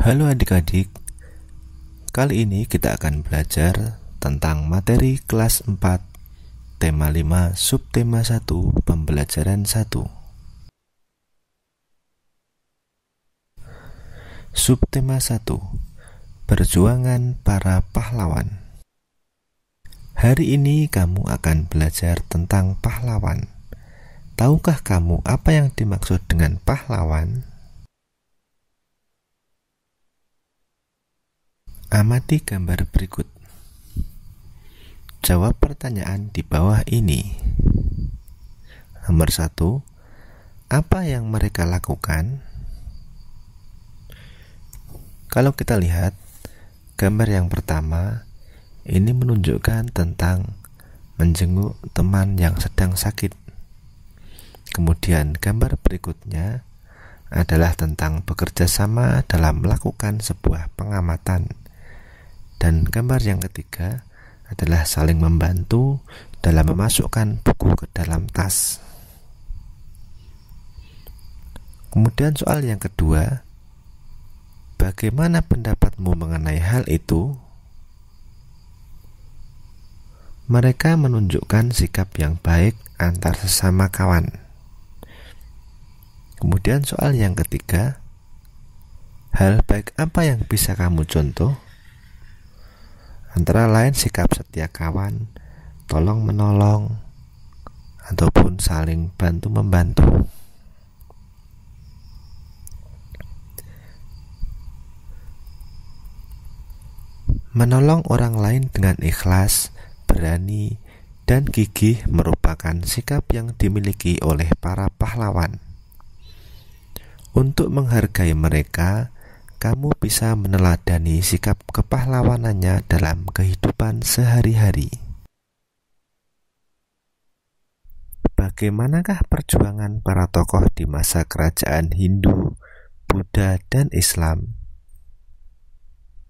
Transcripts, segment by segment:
Halo adik-adik, kali ini kita akan belajar tentang materi kelas 4, tema 5, subtema 1, pembelajaran 1. Subtema 1, perjuangan para pahlawan. Hari ini kamu akan belajar tentang pahlawan. Tahukah kamu apa yang dimaksud dengan pahlawan? Amati gambar berikut. Jawab pertanyaan di bawah ini. Nomor 1, apa yang mereka lakukan? Kalau kita lihat gambar yang pertama, ini menunjukkan tentang menjenguk teman yang sedang sakit. Kemudian gambar berikutnya adalah tentang bekerja sama dalam melakukan sebuah pengamatan. Dan gambar yang ketiga adalah saling membantu dalam memasukkan buku ke dalam tas. Kemudian soal yang kedua, bagaimana pendapatmu mengenai hal itu? Mereka menunjukkan sikap yang baik antar sesama kawan. Kemudian soal yang ketiga, hal baik apa yang bisa kamu contoh? Antara lain sikap setia kawan, tolong menolong, ataupun saling bantu-membantu. Menolong orang lain dengan ikhlas, berani, dan gigih merupakan sikap yang dimiliki oleh para pahlawan. Untuk menghargai mereka, kamu bisa meneladani sikap kepahlawanannya dalam kehidupan sehari-hari. Bagaimanakah perjuangan para tokoh di masa kerajaan Hindu, Buddha, dan Islam?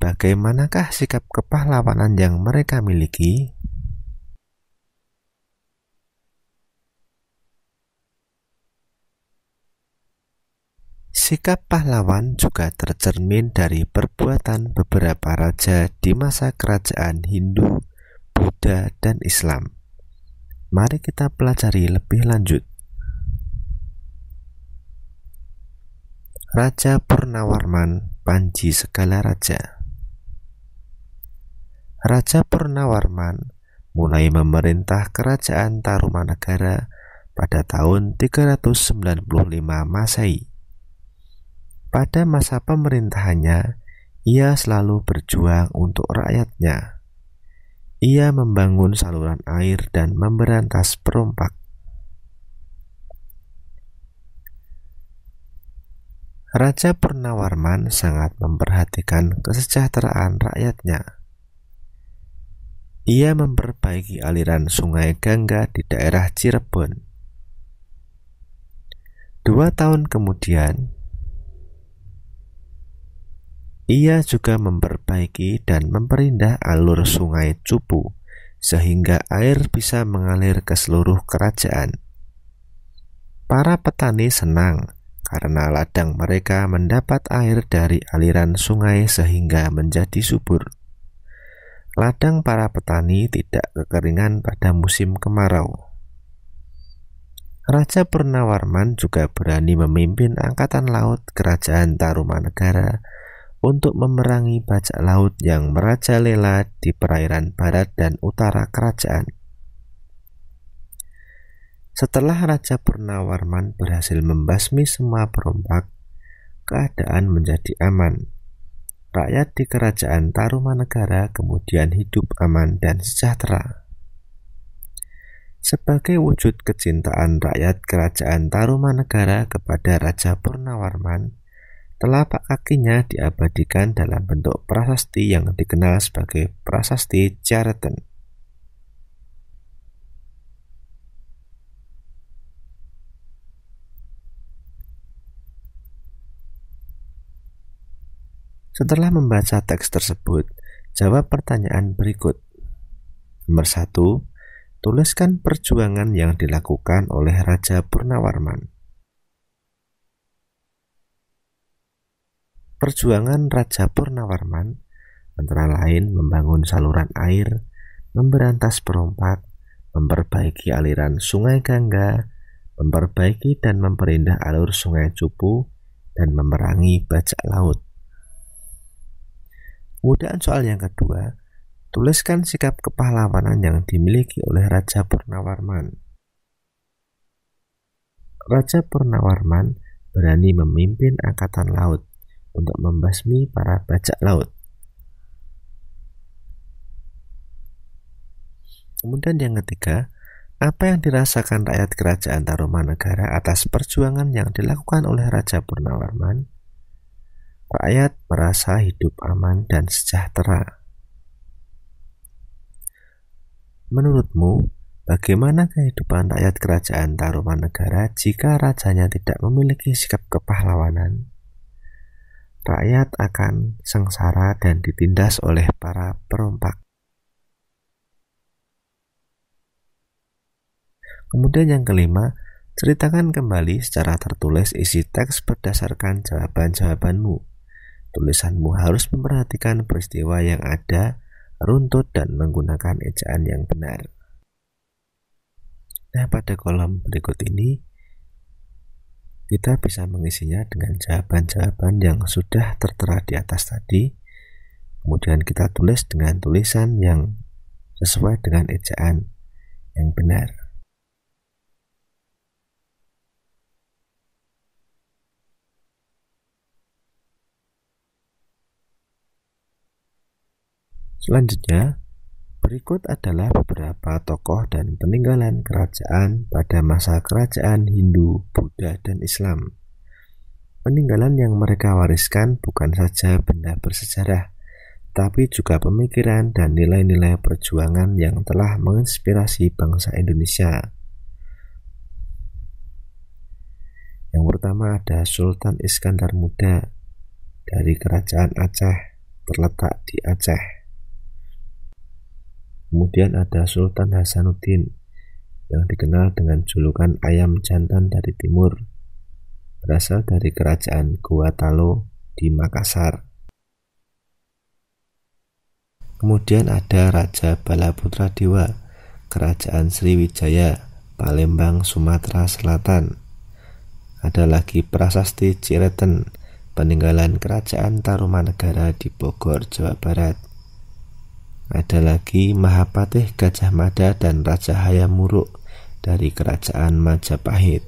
Bagaimanakah sikap kepahlawanan yang mereka miliki? Sikap pahlawan juga tercermin dari perbuatan beberapa raja di masa kerajaan Hindu, Buddha, dan Islam. Mari kita pelajari lebih lanjut. Raja Purnawarman, Panji Segala Raja. Raja Purnawarman mulai memerintah kerajaan Tarumanagara pada tahun 395 Masehi. Pada masa pemerintahannya, ia selalu berjuang untuk rakyatnya. Ia membangun saluran air dan memberantas perompak. Raja Purnawarman sangat memperhatikan kesejahteraan rakyatnya. Ia memperbaiki aliran sungai Gangga di daerah Cirebon. 2 tahun kemudian, ia juga memperbaiki dan memperindah alur sungai Cupu sehingga air bisa mengalir ke seluruh kerajaan. Para petani senang karena ladang mereka mendapat air dari aliran sungai sehingga menjadi subur. Ladang para petani tidak kekeringan pada musim kemarau. Raja Purnawarman juga berani memimpin angkatan laut kerajaan Tarumanagara untuk memerangi bajak laut yang merajalela di perairan barat dan utara kerajaan. Setelah Raja Purnawarman berhasil membasmi semua perompak, keadaan menjadi aman. Rakyat di kerajaan Tarumanagara kemudian hidup aman dan sejahtera. Sebagai wujud kecintaan rakyat kerajaan Tarumanagara kepada Raja Purnawarman, telapak kakinya diabadikan dalam bentuk prasasti yang dikenal sebagai Prasasti Chariton. Setelah membaca teks tersebut, jawab pertanyaan berikut. Nomor 1, tuliskan perjuangan yang dilakukan oleh Raja Purnawarman. Perjuangan Raja Purnawarman antara lain membangun saluran air, memberantas perompak, memperbaiki aliran Sungai Gangga, memperbaiki dan memperindah alur Sungai Cupu, dan memerangi bajak laut. Kemudian soal yang kedua, tuliskan sikap kepahlawanan yang dimiliki oleh Raja Purnawarman. Raja Purnawarman berani memimpin angkatan laut untuk membasmi para bajak laut. Kemudian yang ketiga, apa yang dirasakan rakyat kerajaan Tarumanegara atas perjuangan yang dilakukan oleh Raja Purnawarman? Rakyat merasa hidup aman dan sejahtera. Menurutmu, bagaimana kehidupan rakyat kerajaan Tarumanegara jika rajanya tidak memiliki sikap kepahlawanan? Rakyat akan sengsara dan ditindas oleh para perompak. Kemudian yang kelima, ceritakan kembali secara tertulis isi teks berdasarkan jawaban-jawabanmu. Tulisanmu harus memperhatikan peristiwa yang ada, runtut, dan menggunakan ejaan yang benar. Nah, pada kolom berikut ini, kita bisa mengisinya dengan jawaban-jawaban yang sudah tertera di atas tadi. Kemudian kita tulis dengan tulisan yang sesuai dengan ejaan yang benar. Selanjutnya, berikut adalah beberapa tokoh dan peninggalan kerajaan pada masa kerajaan Hindu, Buddha, dan Islam. Peninggalan yang mereka wariskan bukan saja benda bersejarah, tapi juga pemikiran dan nilai-nilai perjuangan yang telah menginspirasi bangsa Indonesia. Yang pertama ada Sultan Iskandar Muda dari Kerajaan Aceh, terletak di Aceh. Kemudian ada Sultan Hasanuddin yang dikenal dengan julukan Ayam Jantan dari Timur, berasal dari Kerajaan Gowatalo di Makassar. Kemudian ada Raja Balaputra Dewa, Kerajaan Sriwijaya, Palembang, Sumatera Selatan. Ada lagi Prasasti Cireten, peninggalan Kerajaan Tarumanegara di Bogor, Jawa Barat. Ada lagi Mahapatih Gajah Mada dan Raja Hayam Wuruk dari Kerajaan Majapahit.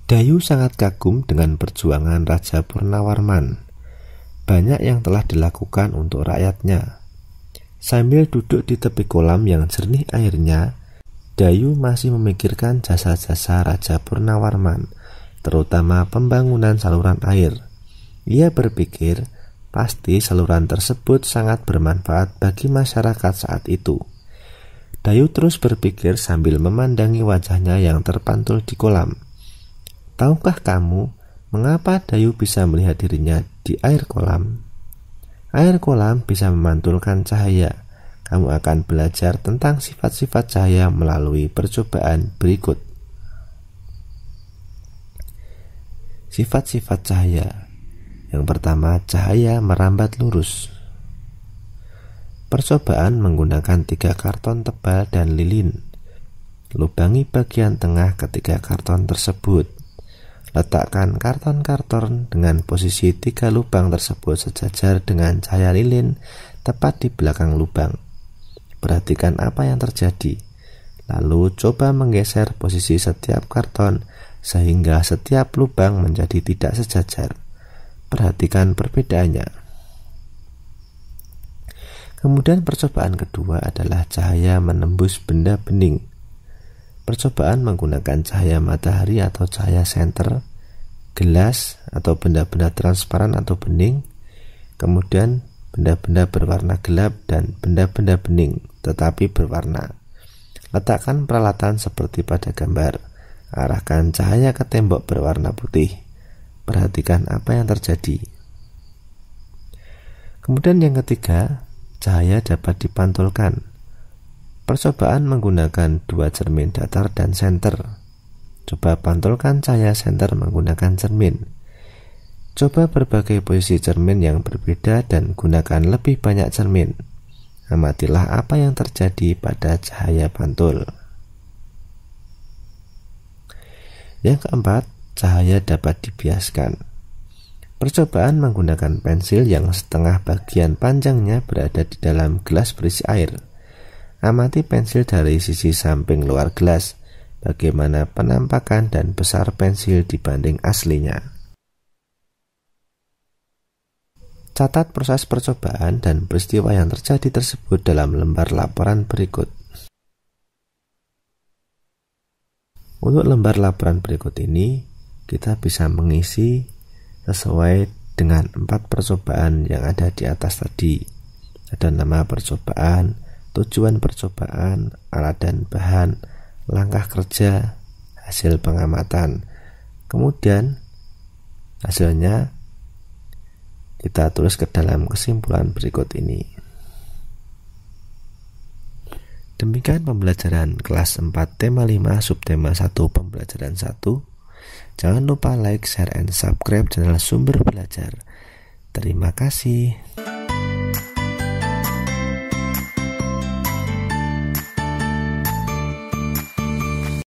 Dayu sangat kagum dengan perjuangan Raja Purnawarman. Banyak yang telah dilakukan untuk rakyatnya. Sambil duduk di tepi kolam yang jernih airnya, Dayu masih memikirkan jasa-jasa Raja Purnawarman, terutama pembangunan saluran air. Ia berpikir, pasti saluran tersebut sangat bermanfaat bagi masyarakat saat itu. Dayu terus berpikir sambil memandangi wajahnya yang terpantul di kolam. Tahukah kamu mengapa Dayu bisa melihat dirinya di air kolam? Air kolam bisa memantulkan cahaya. Kamu akan belajar tentang sifat-sifat cahaya melalui percobaan berikut. Sifat-sifat cahaya. Yang pertama, cahaya merambat lurus. Percobaan menggunakan 3 karton tebal dan lilin. Lubangi bagian tengah ketiga karton tersebut. Letakkan karton-karton dengan posisi 3 lubang tersebut sejajar dengan cahaya lilin tepat di belakang lubang. Perhatikan apa yang terjadi. Lalu coba menggeser posisi setiap karton sehingga setiap lubang menjadi tidak sejajar. Perhatikan perbedaannya. Kemudian percobaan kedua adalah cahaya menembus benda bening. Percobaan menggunakan cahaya matahari atau cahaya senter, gelas atau benda-benda transparan atau bening, kemudian benda-benda berwarna gelap dan benda-benda bening tetapi berwarna. Letakkan peralatan seperti pada gambar. Arahkan cahaya ke tembok berwarna putih. Perhatikan apa yang terjadi. Kemudian yang ketiga, cahaya dapat dipantulkan. Percobaan menggunakan 2 cermin datar dan senter. Coba pantulkan cahaya senter menggunakan cermin. Coba berbagai posisi cermin yang berbeda dan gunakan lebih banyak cermin. Amatilah apa yang terjadi pada cahaya pantul. Yang keempat, cahaya dapat dibiaskan. Percobaan menggunakan pensil yang setengah bagian panjangnya berada di dalam gelas berisi air. Amati pensil dari sisi samping luar gelas, bagaimana penampakan dan besar pensil dibanding aslinya. Catat proses percobaan dan peristiwa yang terjadi tersebut dalam lembar laporan berikut. Untuk lembar laporan berikut ini, kita bisa mengisi sesuai dengan 4 percobaan yang ada di atas tadi. Ada nama percobaan, tujuan percobaan, alat dan bahan, langkah kerja, hasil pengamatan. Kemudian hasilnya kita tulis ke dalam kesimpulan berikut ini. Demikian pembelajaran kelas 4 tema 5 subtema 1 pembelajaran 1. Jangan lupa like, share, and subscribe channel Sumber Belajar. Terima kasih.